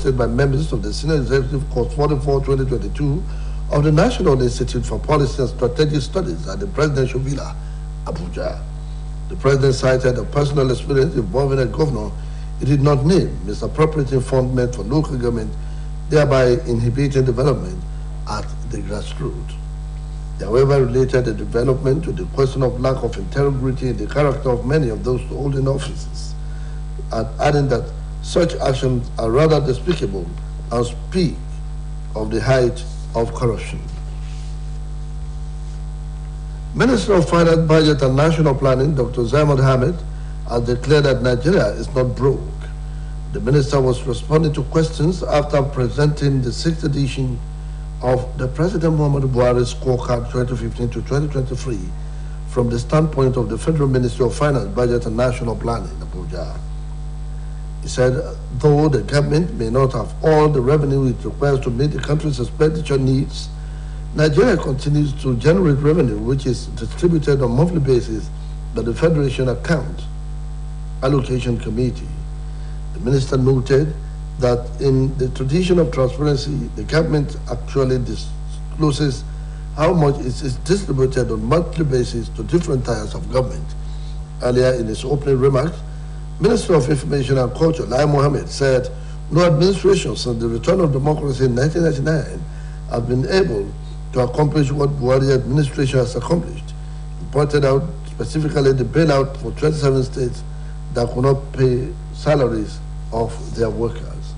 hosted by members of the Senior Executive Court 44-2022 of the National Institute for Policy and Strategic Studies at the Presidential Villa, Abuja. The President cited a personal experience involving a governor he did not name misappropriating funds meant for local government, thereby inhibiting development at the grassroots. They, however, related the development to the question of lack of integrity in the character of many of those holding offices, and adding that such actions are rather despicable and speak of the height of corruption. Minister of Finance, Budget and National Planning, Dr. Zahmad Hamid, has declared that Nigeria is not broke. The minister was responding to questions after presenting the 6th edition of the President Muhammadu Buhari Scorecard 2015 to 2023 from the standpoint of the Federal Ministry of Finance, Budget and National Planning, Abuja. He said, though the government may not have all the revenue it requires to meet the country's expenditure needs, Nigeria continues to generate revenue which is distributed on a monthly basis by the Federation Account Allocation Committee. The minister noted that in the tradition of transparency, the government actually discloses how much is distributed on a monthly basis to different tiers of government. Earlier in his opening remarks, Minister of Information and Culture, Lai Mohammed, said no administration since the return of democracy in 1999 has been able to accomplish what Buhari administration has accomplished. He pointed out specifically the bailout for 27 states that could not pay salaries of their workers.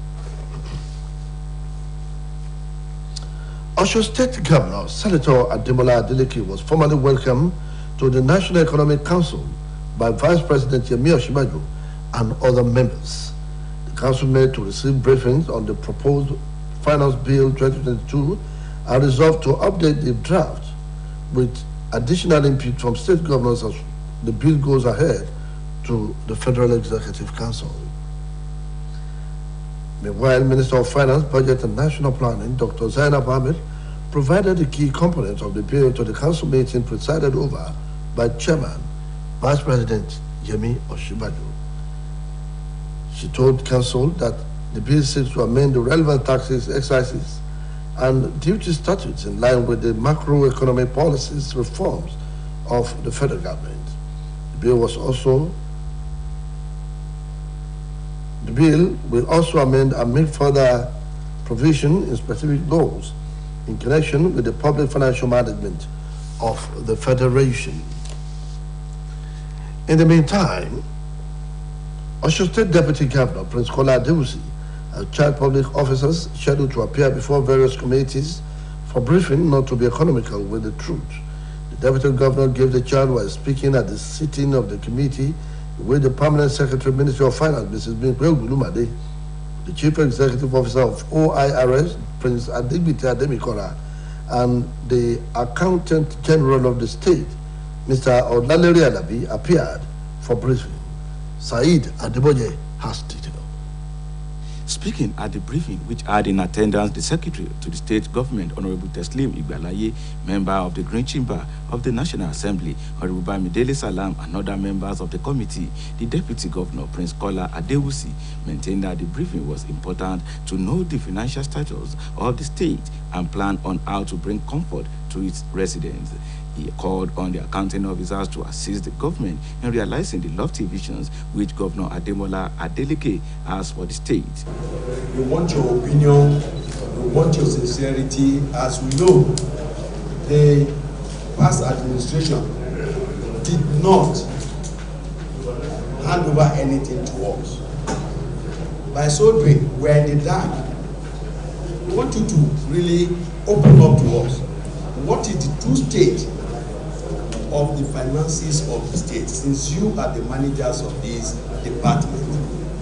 Osun State Governor Senator Ademola Adeleke was formally welcomed to the National Economic Council by Vice President Yemi Osinbajo and other members. The council met to receive briefings on the proposed Finance Bill 2022 and resolved to update the draft with additional input from state governors as the bill goes ahead to the Federal Executive Council. Meanwhile, Minister of Finance, Budget and National Planning, Dr. Zainab Ahmed, provided the key components of the bill to the council meeting presided over by Chairman, Vice President Yemi Osinbajo. She told council that the bill seeks to amend the relevant taxes, excises, and duty statutes in line with the macroeconomic policies reforms of the federal government. The bill will also amend and make further provision in specific laws in connection with the public financial management of the Federation. In the meantime, Osun State Deputy Governor Prince Kola Adewusi has charged public officers scheduled to appear before various committees for briefing not to be economical with the truth. The Deputy Governor gave the charge while speaking at the sitting of the committee with the Permanent Secretary, Ministry of Finance, Mrs. Bimpe Ogulumade, the Chief Executive Officer of OIRS, Prince Adigbite Ademikola, and the Accountant General of the State, Mr. Odlaleri Alabi, appeared for briefing. Said Adeboye has details. Speaking at the briefing, which had in attendance the Secretary to the State Government, Honorable Teslim Igbalaye, member of the Green Chamber of the National Assembly, Honorable Bamidele Salam, and other members of the committee, the Deputy Governor, Prince Kola Adewusi, maintained that the briefing was important to know the financial status of the state and plan on how to bring comfort to its residents. He called on the accounting officers to assist the government in realizing the lofty visions which Governor Ademola Adeleke has for the state. We want your opinion, we want your sincerity. As we know, the past administration did not hand over anything to us. By so doing, we're in the dark. We want you to really open up to us. What is the true state of the finances of the state, since you are the managers of this department?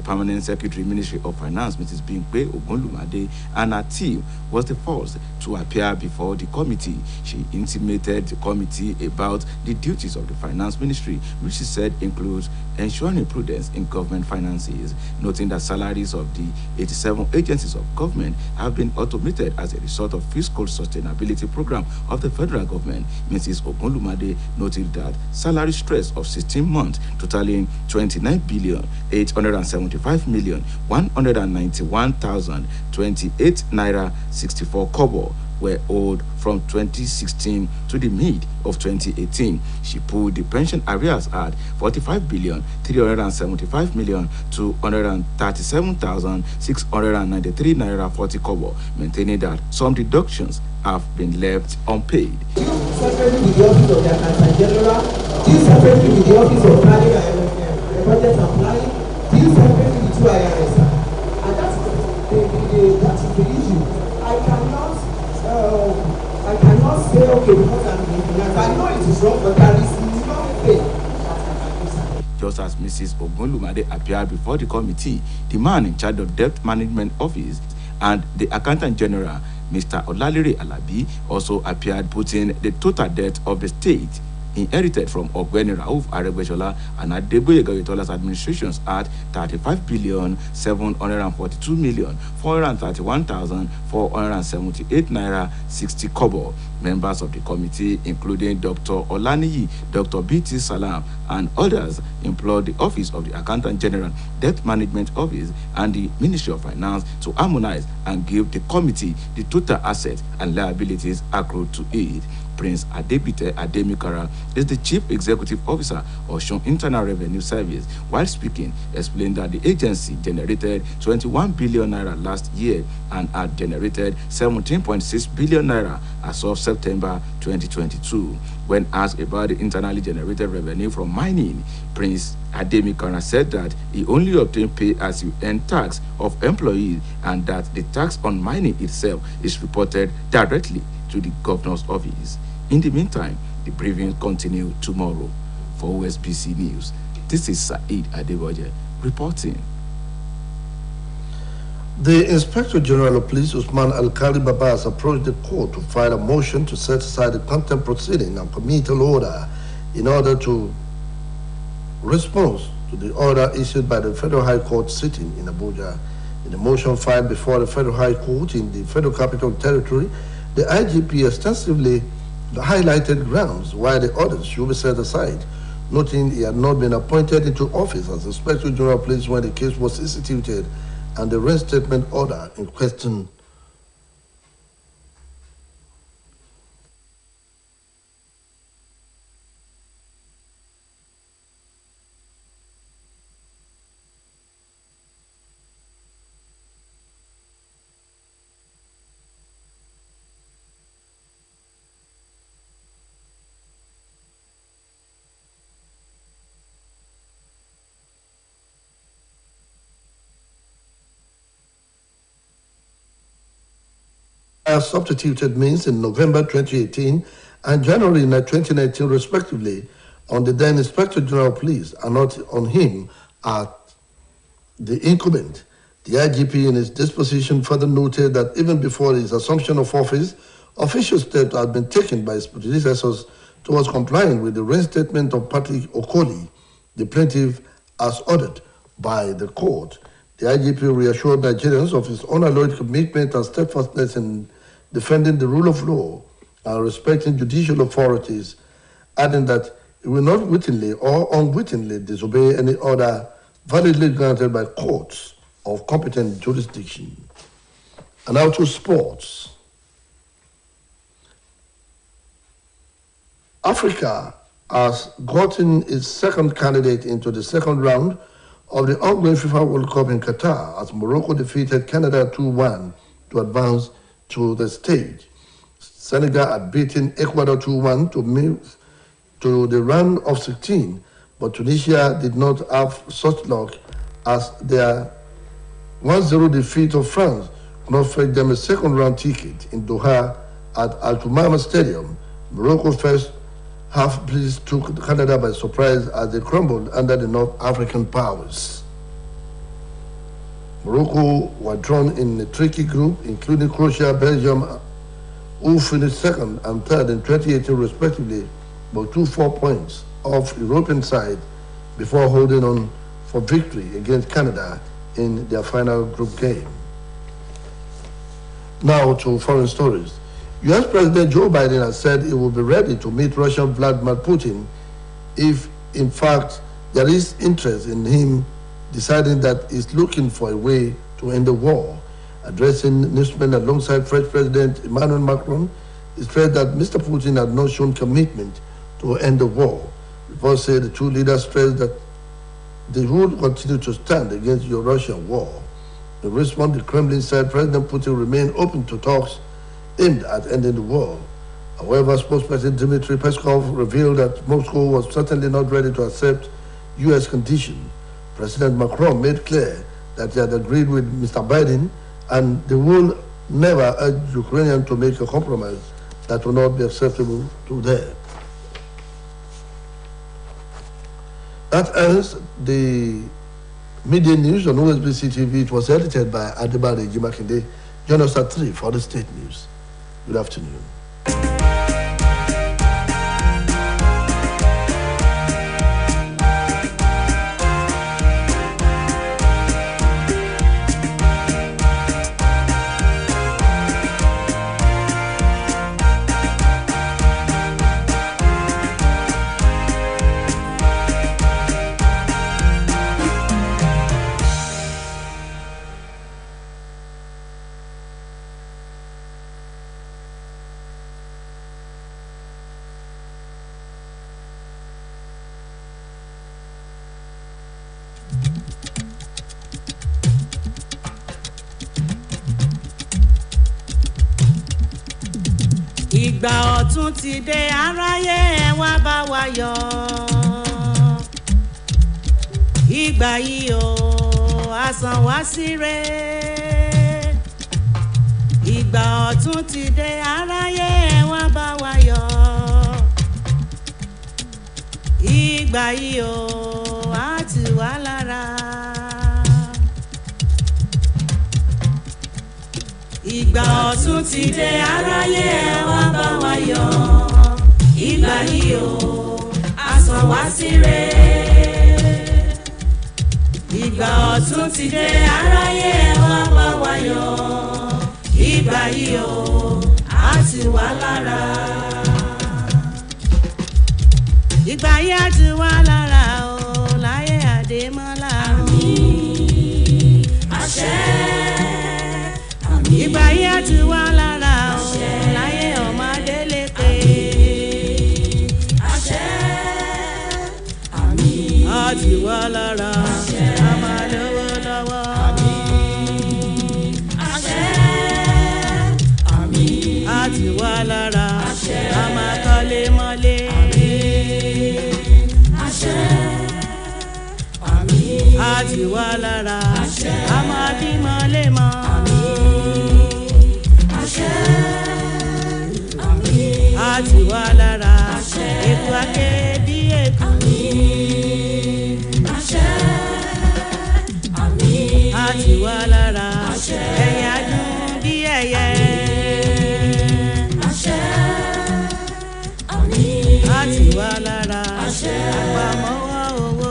Permanent Secretary, Ministry of Finance, Mrs. Bimpe Ogulumade, and her team was the first to appear before the committee. She intimated the committee about the duties of the Finance Ministry, which she said includes ensuring prudence in government finances, noting that salaries of the 87 agencies of government have been automated as a result of fiscal sustainability program of the federal government. Mrs. Ogulumade noted that salary stress of 16 months, totaling 29,875,191,028 naira 64 kobo were owed from 2016 to the mid of 2018. She pulled the pension arrears at 45,375,237,693 naira 40 kobo, maintaining that some deductions have been left unpaid. Separately with the office of the Accountant General, deal separately with the office of planning and budget and planning, deal separately with 2 IRS. And that is the issue. I cannot say, okay, because I'm in finance. I know it is wrong, but there is no way that I can do something. Just as Mrs. Ogunlumade appeared before the committee, the man in charge of Debt Management Office and the Accountant General, Mr. Olalere Alabi, also appeared, putting the total debt of the state inherited from Ogbeni Rauf Aregbesola and Adeboye Goyetola's administrations at 35,742,431,478 naira 60 kobo. Members of the committee, including Dr. Olaniyi, Dr. B.T. Salam, and others, implored the Office of the Accountant General, Debt Management Office, and the Ministry of Finance to harmonize and give the committee the total assets and liabilities accrued to it. Prince Adebite Ademikara is the Chief Executive Officer of Osun Internal Revenue Service. While speaking, explained that the agency generated 21 billion naira last year and had generated 17.6 billion naira as of September 2022. When asked about the internally generated revenue from mining, Prince Ademikara said that he only obtained pay as you earn tax of employees and that the tax on mining itself is reported directly to the governor's office. In the meantime, the briefing continues tomorrow. For OSBC News, this is Saeed Adeboje reporting. The Inspector General of Police, Usman Al-Kari Baba, has approached the court to file a motion to set aside the contempt proceeding and committal order in order to respond to the order issued by the Federal High Court sitting in Abuja. In the motion filed before the Federal High Court in the Federal Capital Territory, the IGP extensively highlighted grounds why the orders should be set aside, noting he had not been appointed into office as Inspector General of Police when the case was instituted and the reinstatement order in question. Substituted means in November 2018 and January 2019 respectively on the then Inspector General of Police and not on him at the incumbent. The IGP in his disposition further noted that even before his assumption of office, official steps had been taken by his predecessors towards complying with the reinstatement of Patrick Okoli, the plaintiff, as ordered by the court. The IGP reassured Nigerians of his unalloyed commitment and steadfastness in defending the rule of law and respecting judicial authorities, adding that he will not wittingly or unwittingly disobey any order validly granted by courts of competent jurisdiction. And now to sports. Africa has gotten its second candidate into the second round of the ongoing FIFA World Cup in Qatar as Morocco defeated Canada 2-1 to advance to the stage. Senegal had beaten Ecuador 2-1 to move to the round of 16, but Tunisia did not have such luck as their 1-0 defeat of France could not fetch them a second round ticket in Doha at Al Tumama Stadium. Morocco first half please took Canada by surprise as they crumbled under the North African powers. Morocco were drawn in a tricky group, including Croatia, Belgium, who finished second and third in 2018 respectively, but 4 points off European side before holding on for victory against Canada in their final group game. Now to foreign stories. U.S. President Joe Biden has said he will be ready to meet Russian Vladimir Putin if, in fact, there is interest in him deciding that he's looking for a way to end the war. Addressing newsmen alongside French President Emmanuel Macron, he stressed that Mr. Putin had not shown commitment to end the war. Reports say the two leaders stressed that they would continue to stand against the Russian war. In response, the Kremlin said President Putin remained open to talks aimed at ending the war. However, spokesperson Dmitry Peskov revealed that Moscow was certainly not ready to accept U.S. conditions. President Macron made clear that he had agreed with Mr. Biden and they will never urge Ukrainians to make a compromise that will not be acceptable to them. That ends the media news on OSBC TV. It was edited by Adebare Jimakinde. Join us at 3 for the state news. Good afternoon. Ìgbà ọ̀tun ti dé aráyé ẹ wá bá wa yọ̀. Ìgbà yìí o a san wá síre. Ìgbà ọ̀tun ti dé aráyé ẹ wá bá wa yọ̀. Ìgbà yìí o a tù wá lára. Ìgbà ọ̀tun ti dé aráyé ẹ wá bá wa yọ̀. Ìgbà yìí o a san wá síre. Ìgbà ọ̀tun ti dé aráyé ẹ wá bá wa yọ̀. Ìgbà yìí o a tù wá lára. Ìgbà yìí a tù wá lára o láyé Adémọ́lá. Àmín. Àṣẹ. Ìgbà yìí a tù wá lára o láyé ọmọdé lékè. Àṣẹ. Àmín. A tù wá lára a máa lówó lọ́wọ́. Àmín. Àṣẹ. Àmín. A tù wá lára a máa kọ́lé mọ́lé. Àmín. Àṣẹ. Àmín. A tù wá lára a máa bímọ lémọ. A tù wá lára ètò akéèdí èkó. A tù wá lára ẹ̀yà dùn bí ẹyẹ. A tù wá lára àpamọ́wọ́ owó.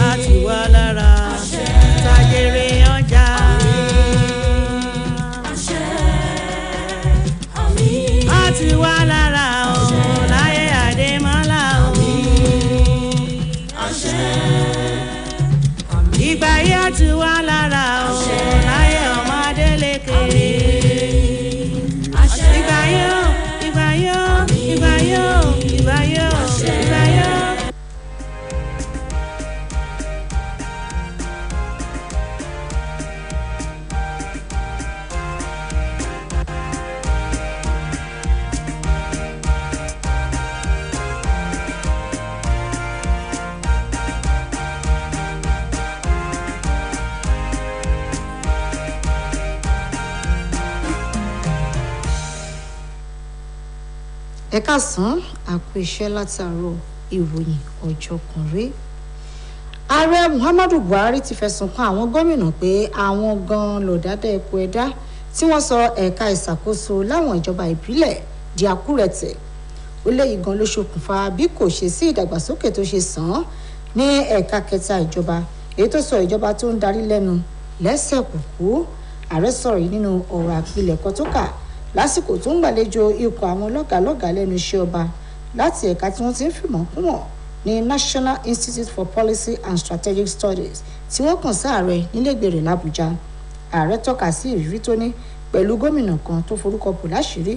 A tù wá lára tajere ọjà. A tù wá lára o láyé Adémọ́lá o. Ìgbà yìí a tù wá lára o láyé ọmọdé lékè. Ìgbà yóò ìgbà yóò ìgbà yóò ìgbà yóò ìgbà yóò. Ẹ káàsán àkú iṣẹ́ látàárọ̀ ìròyìn ọjọ́ kan rí. Ààrẹ Muhammadu Buhari ti fẹ̀sùn kan àwọn gómìnà pé àwọn gan lọ̀dádá epo ẹ̀dá tí wọ́n sọ ẹ̀ka ìṣàkóso láwọn ìjọba ìbílẹ̀ di àkúrẹ̀tẹ̀. Ó léyìí gan ló ṣokùnfà bí kò ṣe sí ìdàgbàsókè tó ṣe sàn án ní ẹ̀ka kẹta ìjọba èyí tó sọ ìjọba tó ń darí lẹ́nu lẹ́sẹ̀ kùkú. Ààrẹ sọ̀rọ̀ yìí nínú ọ̀rọ̀ àpilẹ̀kọ tó kà lásìkò tó ń gbàlejò ikọ̀ àwọn lọ́gàálọ́gàá lẹ́nu iṣẹ́ ọba láti ẹ̀ka tí wọ́n ti ń fìmọ̀ kúmọ̀ ní National Institute for Policy and Strategic Studies tí wọ́n kàn sí ààrẹ nílẹ̀gbẹ̀ rẹ̀ l'Àbújá. Ààrẹ tọ́ka sí ìrírí tó ní pẹ̀lú gómìnà kan tó forúkọ bò láṣìírí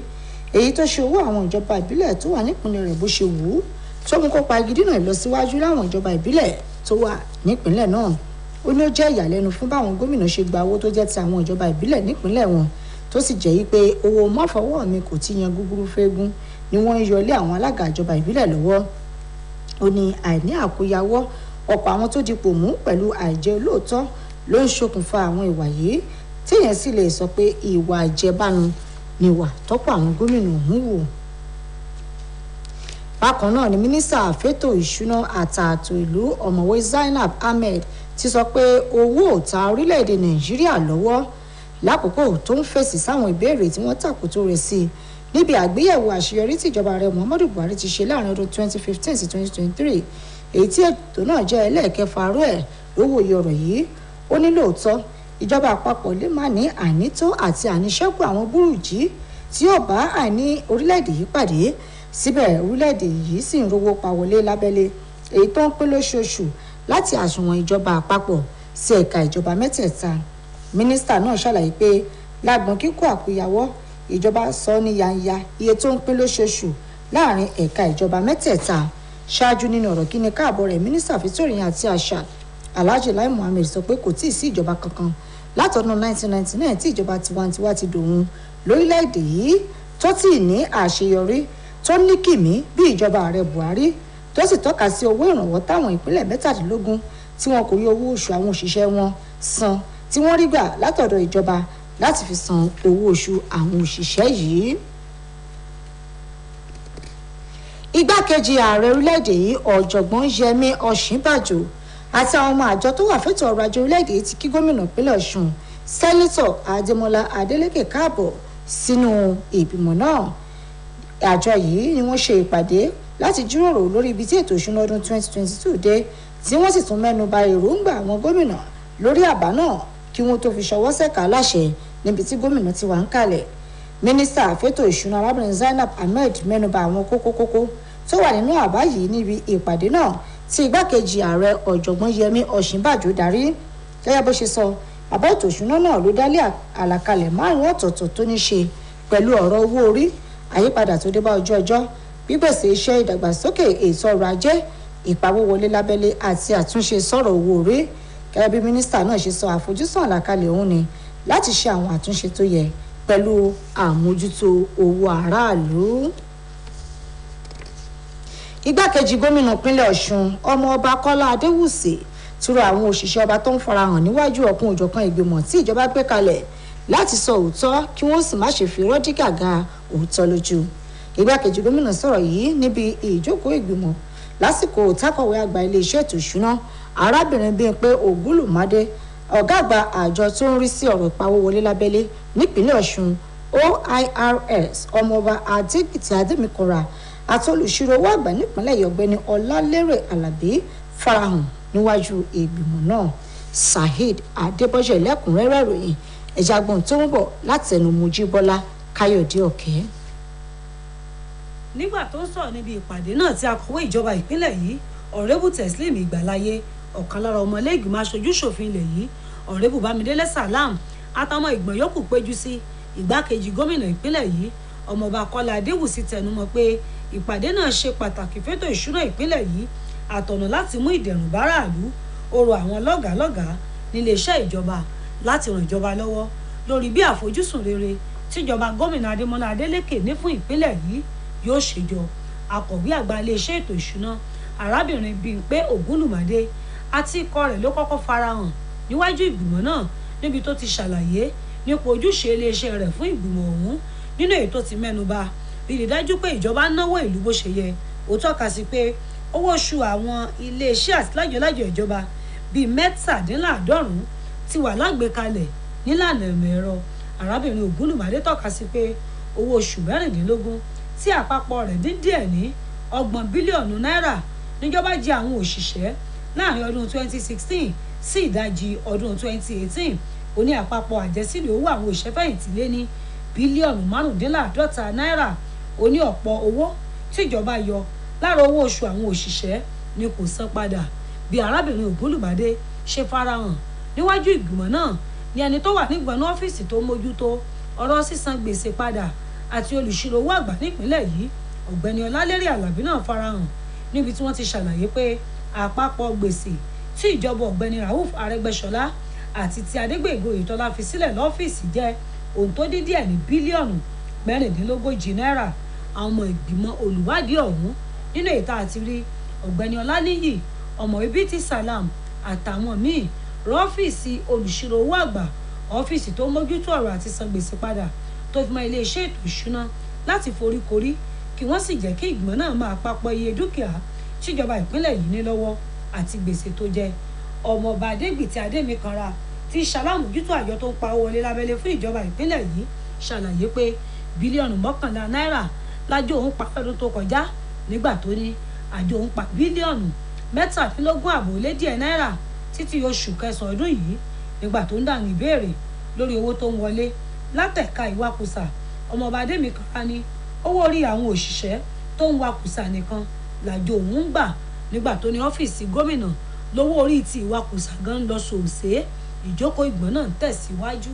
èyí tó ṣe owó àwọn ìjọba ìbílẹ̀ tó wà nípìnlẹ̀ rẹ̀ bó ṣe wù ú tó mú kó pagidínà ìlọsíwájú láwọn ìjọba ìbílẹ̀ tó wà nípìnlẹ̀ náà. Ó ní ó jẹ́ ìyàlẹ́nu fún báwọn gómìnà ṣe gba owó tó jẹ́ ti àwọn ìjọba ìbílẹ̀ nípìnlẹ̀ wọn tó sì jẹ́ pé owó mọ́fọwọ́ mi kò ti yan gúgúrú fẹ́gún ni wọ́n ń yọlé àwọn alága ìjọba ìbílẹ̀ lọ́wọ́. Ó ní àìní àkóyawọ́ ọ̀pọ̀ àwọn tó dipò mú pẹ̀lú àìjẹ́ olóòótọ́ ló ń ṣokùnfà àwọn ìwà yìí téèyàn sì lè sọ pé ìwà àjẹbánu ni ìwà tọ́pọ̀ àwọn gómìnà ọ̀hún wò. Bákan náà ni mínísítà fẹ́tò ìṣúná àtààtò ìlú ọ̀mọ̀wé Zainab Ahmed ti sọ pé owó ò ta orílẹ̀-èdè Nàìjíríà lọ́wọ́ lákòókò tó ń fèsì sáwọn ìbéèrè tí wọ́n tàkótó rẹ̀ sí níbi àgbéyẹ̀wò àṣeyọrí tí ìjọba ààrẹ Muhammadu Buhari ti ṣe láàrin ọdún 2015 sí 2023 èyí tí ètò náà jẹ́ ẹlẹ́ẹ̀kẹfà rú ẹ̀ ló wòye ọ̀rọ̀ yìí. Ó ní lóòótọ́ ìjọba àpapọ̀ lè má ní ànító àti àníṣẹ́kù àwọn búrùjí tí yóò bá àìní orílẹ̀-èdè yìí pàdé síbẹ̀ orílẹ̀-èdè yìí sì ń rówó pa wọlé lábẹ́lé èyí tó ń pín lóṣooṣù láti àsùnwọ̀n ìjọba àpapọ̀ sí ẹ̀ka ìjọba mẹ́tẹ̀ẹ̀ta. Mínísítà náà ṣàlàyé pé lágbọn kíkó àkóyawọ́ ìjọba sọ ní yanya iye tó ń pín lóṣooṣù láàrin ẹ̀ka ìjọba mẹ́tẹ̀ẹ̀ta. Ṣáájú nínú ọ̀rọ̀ kíni káàbọ̀ rẹ̀ mínísítà fìtòrìyàn àti àṣà Alhaji Lai Muhammed sọ pé kò tíì sí ìjọba kankan látọdún 1999 tí ìjọba tiwantiwa ti dòun lórílẹ̀‐èdè yìí tó tì ní àṣeyọrí tó ní kìmí bí ìjọba ààrẹ Buhari tó sì tọ́ka sí owó ìrànwọ́ táwọn ìpínlẹ̀ 17 tí wọn kò rí owó oṣù àwọn òṣìṣẹ́ wọn san tí wọ́n rí gbà látọ̀dọ̀ ìjọba láti fi san owó oṣù àwọn òṣìṣẹ́ yìí. Igbákejì ààrẹ orílẹ̀-èdè yìí ọ̀jọ̀gbọ́n Yẹmí Ọ̀ṣínbàjò àti àwọn ọmọ àjọ tó wà fẹ́tọ̀ ọrọ̀ ajé orílẹ̀-èdè yìí ti kí gómìnà ìpínlẹ̀ Ọ̀ṣun sẹ́nitọ̀ Adémọ́lá Adélékè káàbọ̀ sínú ìgbìmọ̀ náà. Àjọ yìí ni wọ́n ṣe ìpàdé láti jíròrò lórí ibi tí ètò ìṣúná ọdún 2022 dé tí wọ́n sì tún mẹ́nu bà èròǹgbà àwọn gómìnà lórí àbá náà kí wọ́n tó fi ṣọwọ́ sẹ́ka láṣẹ níbi tí gómìnà ti wà ń kalẹ̀. Mínísítà fẹ́tò ìṣúná arábìnrin Zainab Ahmed mẹ́nu bà àwọn kókó tó wà nínú àbá yìí níbi ìpàdé náà tí igbákejì ààrẹ ọ̀jọ̀gbọ́n Yẹmí Ọ̀ṣínbàjò darí. Gẹ́gẹ́ bó ṣe sọ àbá ètò ìṣúná náà ló dálé àlàkalẹ̀ 5 ọ̀tọ̀ọ̀tọ̀ tó ní ṣe pẹ̀lú ọ̀rọ̀ owó orí àyípadà tó dé bá ojú ọjọ́ gbígbèsè iṣẹ́ ìdàgbàsókè ètò ọrọ̀ ajé ìpawówọlé lábẹ́lé àti àtúnṣe sọ̀rọ̀ owó orí. Gẹ́gẹ́ bí mínísítà náà ṣe sọ àfojúsùn àlàkalẹ̀ òun ni láti ṣe àwọn àtúnṣe tó yẹ pẹ̀lú àmójútó owó aráàlú. Igbákejì gómìnà ìpínlẹ̀ Ọ̀ṣun ọmọọba Kọ́lá Adéwùsì ti rọ àwọn òṣìṣẹ́ ọba tó ń farahàn níwájú ọ̀kan òjọ̀kan ìgbìmọ̀ tí ìjọba gbé kalẹ̀ láti sọ òótọ́ kí wọ́n sì má ṣe fi rọ́dí gàgà òótọ́ lójú. Igbákejì gómìnà sọ̀rọ̀ yìí níbi ìjókòó ìgbìmọ̀ lásìkò tákọ̀wé àgbà iléeṣẹ́ ètò ìṣúná arábìnrin Bímpé Ògúnlùmádé ọ̀gá àgbà àjọ tó ń rí sí ọ̀rọ̀ ìpawówọlé lábẹ́lé nípínlẹ̀ Ọ̀ṣun OIRS ọmọọba Adégbìtì Adémikọ̀ra àti olùṣírò owó àgbà nípínlẹ̀ yìí ọ̀gbẹ́ni Ọlálérè Àlàbí farahàn níwájú ìgbìmọ̀ náà. Saheed Adébọ́jẹ̀ lẹ́kùnrẹ́rẹ́ ìròyìn ẹ̀jàgbọ́n tó ń bọ̀ látẹnu Mojíbọ́lá Káyọ̀dé Ọ̀kẹ́. Nígbà tó ń sọ̀rọ̀ níbi ìpàdé náà tí akọ̀wé ìjọba ìpínlẹ̀ yìí ọ̀rẹ́bù Teslim Ìgbàláyé ọ̀kan lára ọmọlé ìgbìmọ̀ aṣojú ṣòfin ilẹ̀ yìí ọ̀rẹ́bù Bámidélé Salam àtàwọn ìgbọ̀n yòókù péjú sí igbákejì gómìnà ìpínlẹ̀ yìí ọmọọba Kọ́lá Adéwùsì tẹnumọ́ pé ìpàdé náà ṣe pàtàkì fétò ìṣúná ìpínlẹ̀ yìí àtọ̀nà láti mú ìdẹ̀rùn báráàlú ọ̀rọ̀ àwọn lọ́gàálọ́gàá nílé iṣẹ́ ìjọba láti ràn ìjọba lọ́wọ́ lórí bí àfojúsùn rere tíjọba gómìnà Adémọ́lá Adélékè ní fún ìpínlẹ̀ yìí yóò ṣèjọ. Akọ̀wé àgbà ilé iṣẹ́ ètò ìṣúná arábìnrin Bímpé Ògúnlùmádé àti ikọ̀ rẹ̀ ló kọ́kọ́ farahàn níwájú ìgbìmọ̀ náà níbi tó ti ṣàlàyé nípa ojúṣe iléeṣẹ́ rẹ̀ fún ìgbìmọ̀ ọ̀hún nínú èyí tó ti mẹ́nuba rí dájú pé ìjọba náwó ìlú bó ṣe yẹ. Ó tọ́ka sí pé owó oṣù àwọn iléeṣẹ́ àti lájọlájọ ìjọba bíi 17 ti wà lágbèékalẹ̀ nílànà ìmọ̀ ẹ̀rọ. Arábìnrin Ògúnlùmádé tọ́ka sí pé owó oṣù 16 tí àpapọ̀ rẹ̀ dín díẹ̀ ní 30 bílíọ̀nù náírà níjọba jẹ àwọn òṣìṣẹ́ láàrin ọdún 2016 sí ìdajì ọdún 2018. Ó ní àpapọ̀ àjẹsílẹ̀ owó àwọn òṣìṣẹ́fẹ̀yìntì lé ní bílíọ̀nù márùndínláàádọ́ta náírà. Ó ní ọ̀pọ̀ owó tíjọba yọ lára owó oṣù àwọn òṣìṣẹ́ ni kò san padà. Bí arábìnrin Ògúnlùbádé ṣe farahàn níwájú ìgbìmọ̀ náà ni ẹni tó wà nígbọnú ọ́fíìsì tó mójútó ọ̀rọ̀ sísan gbèsè padà àti olùṣirò owó àgbà nípìnlẹ̀ yìí ọ̀gbẹ́ni Ọlálérè Àlàbí náà farahàn níbi tí wọ́n ti ṣàlàyé pé àpapọ̀ gbèsè tí ìjọba ọ̀gbẹ́ni Rauf Arẹ́gbẹ́ṣọlá àti ti Adégbèyèga Oyètọ́lá fi sílẹ̀ lọ́fíìsì jẹ́ ohun tó dín díẹ̀ ní bílíọ̀nù 16 náírà. Àwọn ọmọ ìgbìmọ̀ olùwádìí ọ̀hún nínú ètò àti rí ọ̀gbẹ́ni Ọláníyì ọ̀mọ̀wé Bíntí Salam àtàwọn míì rọ́fíìsì olùṣirò owó àgbà ọ́fíìsì tó mójútó ọ̀rọ̀ àti san gbèsè padà tó fi mọ́ iléeṣẹ́ ètò ìṣúná láti foríkorí kí wọ́n sì jẹ́ kí ìgbìmọ̀ náà máa papọ̀ iye dúkìá tíjọba ìpínlẹ̀ yìí ní lọ́wọ́ àti gbèsè tó jẹ. Ọmọọba Adégbìtì Adémíkanra tí ṣalámójútó àjọ tó ń pa owó wọlé lábẹ́lé fún ìjọba ìpínlẹ̀ yìí ṣàlàyé pé bílíọ̀nù 11 náírà lájọ òun pa lọ́dún tó kọjá nígbà tó ní àjọ òun pa bílíọ̀nù 17.5 náírà títí oṣù kẹsàn-án ọdún yìí nígbà tó ń dáhùn ìbéèrè lórí owó tó ń wọlé látẹ̀ka ìwakùsà. Ọmọọba Adémíkanra ní owó orí àwọn òṣìṣẹ́ tó ń wakùsà nìkan làjọ òun ń gbà nígbà tó ní ọ́fíìsì gómìnà lówó orí ti ìwakùsà gan lọ sòòsé. Ìjókòó ìgbọ̀n náà ń tẹ̀síwájú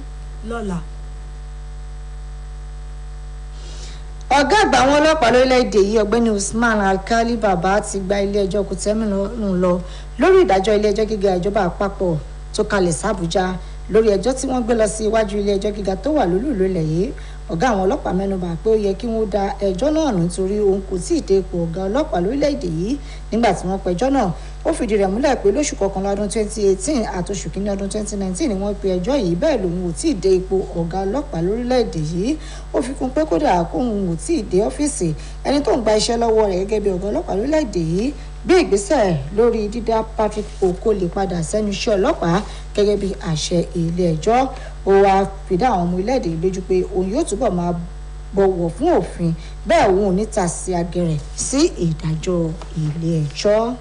lọ́la. Ọ̀gá àgbà àwọn ọlọ́pàá lórílẹ̀‐èdè yìí ọ̀gbẹ́ni Usman Alkali Baba ti gba ilé-ẹjọ́ kòtẹ́milọ́rùn lọ lórí ìdájọ́ ilé-ẹjọ́ gíga ìjọba àpapọ̀ tó kalẹ̀ sàbújá lórí ẹjọ́ tí wọ́n gbé lọ sí iwájú ilé-ẹjọ́ gíga tó wà lólùlú ilẹ̀ yìí. Ọ̀gá àwọn ọlọ́pàá mẹ́nubà pé ó yẹ kí wọ́n da ẹjọ́ náà nù nítorí òun kò tíì dé ipò ọ̀gá ọlọ́pàá lórílẹ̀‐èdè yìí nígbà tí wọ́n pẹjọ́ náà. Ó fìdí rẹ̀ múlẹ̀ pé lóṣù kọkànlá ọdún 2018 àti oṣù kìíní ọdún 2019 ni wọ́n pe ẹjọ́ yìí bẹ́ẹ̀ lòun ò tíì dé ipò ọ̀gá ọlọ́pàá lórílẹ̀‐èdè yìí. Ó fi kún pé kódà kóun ò tíì dé ọ́fíìsì ẹni tó ń gba iṣẹ́ lọ́wọ́ rẹ̀ gẹ́gẹ́ bí ọ̀gá ọlọ́pàá lórílẹ̀‐èdè yìí gbé ìgbésẹ̀ lórí dídá Patrick Okole padà sẹ́nu iṣẹ́ ọlọ́pàá gẹ́gẹ́ bí àṣẹ ilé ẹjọ́. Ó wáá fìdá àwọn ọmọ ilẹ̀-èdè lójú pé òun yóò túbọ̀ máa bọ̀wọ̀ fún òfin bẹ́ẹ̀ òun ò ní ta sí agẹrẹ sí ìdájọ́ ilé ẹjọ́.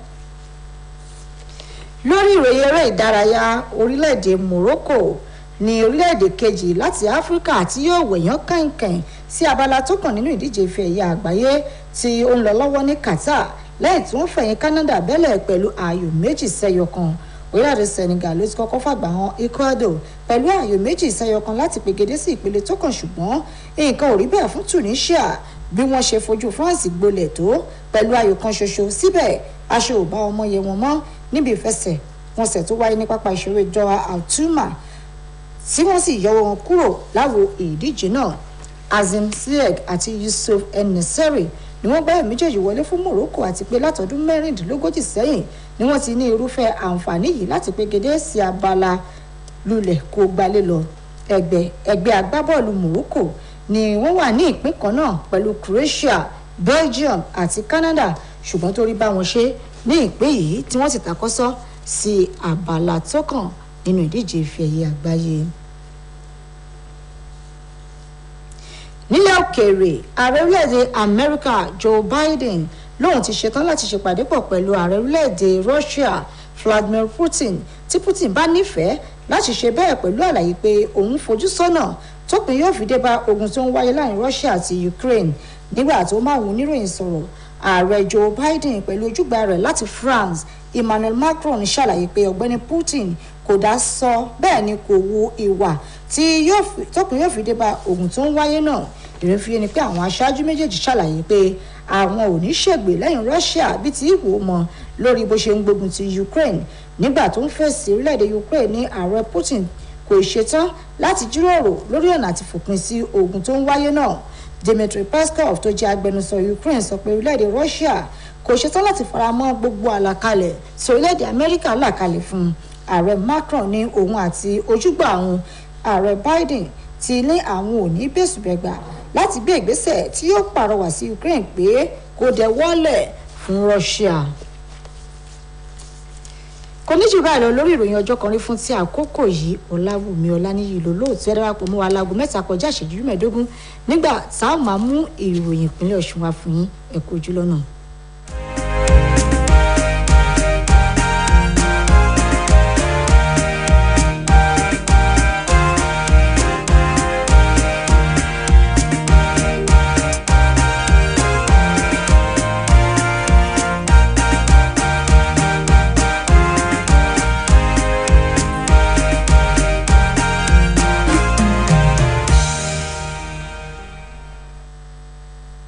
Lórí ìròyìn eré ìdárayá orílẹ̀-èdè Morocco ní orílẹ̀-èdè kejì láti Áfíríkà tí yóò wẹ̀yán kànkàn sí abala tó kàn nínú ìdíje ife ẹ̀yẹ àgbáyé tí ó ń lọ lọ́wọ́ ní Qatar lẹ́yìn tí wọ́n fẹ̀yìn Canada bẹ́lẹ̀ pẹ̀lú ayò 2-1. Orílẹ̀-èdè Senegal ló ti kọ́kọ́ fàgbà hàn Ecuador pẹ̀lú ayò 2-1 láti pegedé sí ìpele tó kàn ṣùgbọ́n nǹkan ò rí bẹ́ẹ̀ fún Tunisia bí wọ́n ṣe fojú France gbolẹ̀ tó pẹ̀lú ayò kan ṣoṣo. Síbẹ̀ aṣọ ò bá ọmọ yẹ wọn mọ́ níbi ìfẹsẹ̀wọnsẹ̀ tó wáyé ní pápá ìṣeré Doha Altuma tí wọ́n sì yọ wọn kúrò láwo ìdíje náà. Azim Ziyech àti Yusuf En-Nesyri ni wọ́n gbá méjèèjì wọlé fún Morocco àti pé látọdún 36 sẹ́yìn ni wọ́n ti ní irúfẹ́ àǹfààní yìí láti pegedé sí abala lulẹ̀ kó gbalé lọ. Ẹgbẹ́ agbábọ́ọ̀lù Morocco ni wọ́n wà ní ìpín kan náà pẹ̀lú Croatia, Belgium àti Canada ṣùgbọ́n tó rí bá wọn ṣe ní ìpín yìí tí wọ́n sì takọ́sọ́ sí abala tó kàn nínú ìdíje ife ẹ̀yẹ àgbáyé. Nílẹ̀ òkèèrè ààrẹ orílẹ̀-èdè Amẹ́ríkà Joe Biden lóun ti ṣetán láti ṣèpàdé pọ̀ pẹ̀lú ààrẹ orílẹ̀-èdè Russia Vladimir Putin tí Putin bá nífẹ̀ẹ́ láti ṣe bẹ́ẹ̀ pẹ̀lú àlàyé pé òun fojú sọ́nà tópin yóò fi dé bá ogun tó ń wáyé láàrin Russia àti Ukraine. Nígbà tó máa wù oníròyìn sọ̀rọ̀ ààrẹ Joe Biden pẹ̀lú ojúgbà rẹ̀ láti France Emmanuel Macron ṣàlàyé pé ọ̀gbẹ́ni Putin kò dá sọ bẹ́ẹ̀ ni kò wo ìwà tí tópin yóò fi dé bá ogun tó ń wáyé náà. Ìrìnfìyé ni pé àwọn aṣáájú méjèèjì ṣàlàyé pé àwọn ò ní ṣègbè lẹ́yìn Russia bí ti ìwò mọ́ lórí bó ṣe ń gbógun ti Ukraine. Nígbà tó ń fèsì orílẹ̀-èdè Ukraine ní ààrẹ Putin kò ṣetán láti jíròrò lórí ọ̀nà àti fòpin sí ogun tó ń wáyé náà. Dmitry Peskov tó jẹ́ agbẹnusọ Ukraine sọ pé orílẹ̀-èdè Russia kò ṣetán láti faramọ́ gbogbo àlàkalẹ̀ tí orílẹ̀-èdè Amẹ́ríkà là kalẹ̀ fún. Ààrẹ Macron ní òun àti ojúgbà àwọn ààrẹ Biden ti ní àwọn ò ní bẹ́sùbẹ̀gbà láti gbé ìgbésẹ̀ tí yóò pàrọwà sí Ukraine pé kó dẹwọ́lẹ̀ fún Russia. Kò ní jù báyìí lọ lórí ìròyìn ọjọ́ kan rí fún ti àkókò yìí. Ọláwùmí Ọláníyì lólóòtú ẹ darapọ̀ mọ́ wa láago 7:15 nígbà táwọn máa mú ìròyìn ìpínlẹ̀ Ọ̀ṣun wá fún yín. Ẹ kú ojú lọ́nà.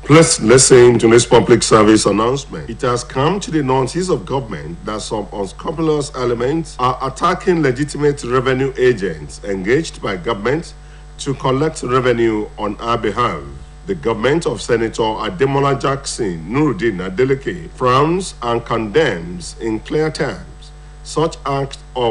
Please listen to this public service announcement. It has come to the notice of government that some unscrupulous elements are attacking legitimate revenue agents engaged by government to collect revenue on our behalf. The government of Senator Ademola Jackson Nuruddin Adeleke frowns and condemns in clear terms such acts of